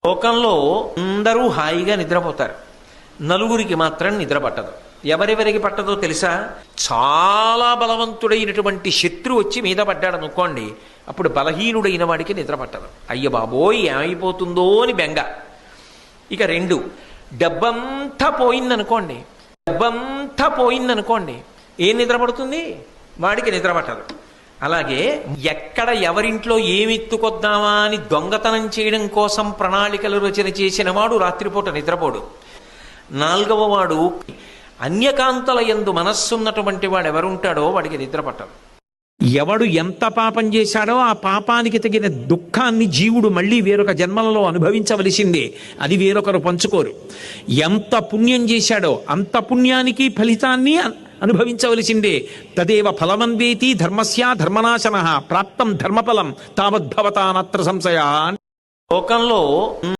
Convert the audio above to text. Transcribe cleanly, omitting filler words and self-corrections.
లోకంలో అందరూ హాయిగా నిద్రపోతారు, నలుగురికి మాత్రం నిద్ర పట్టదు. ఎవరెవరికి పట్టదో తెలుసా? చాలా బలవంతుడైనటువంటి శత్రువు వచ్చి మీద పడ్డాడు అనుకోండి, అప్పుడు బలహీనుడైన వాడికి నిద్ర పట్టదు. అయ్య బాబోయ్ ఏమైపోతుందో అని బెంగ. ఇక రెండు, డబ్బంతా పోయిందనుకోండి, డబ్బంతా పోయిందనుకోండి, ఏం నిద్ర పడుతుంది? వాడికి నిద్ర పట్టదు. అలాగే ఎక్కడ ఎవరింట్లో ఏమెత్తుకొద్దామా అని దొంగతనం చేయడం కోసం ప్రణాళికలు రచన చేసిన వాడు రాత్రిపూట నిద్రపోడు. నాలుగవ వాడు అన్యకాంతల యందు మనస్సున్నటువంటి వాడు ఎవరుంటాడో వాడికి నిద్ర పట్టదు. ఎవడు ఎంత పాపం చేశాడో ఆ పాపానికి తగిన దుఃఖాన్ని జీవుడు మళ్ళీ వేరొక జన్మలలో అనుభవించవలసిందే, అది వేరొకరు పంచుకోరు. ఎంత పుణ్యం చేశాడో అంత పుణ్యానికి ఫలితాన్ని అనుభవించవలసిందే. తదేవ ఫలమన్వేతి ధర్మస్య ధర్మనాశన ప్రాప్తం ధర్మఫలం తావద్భవతానత్ర సంశయ. లోకంలో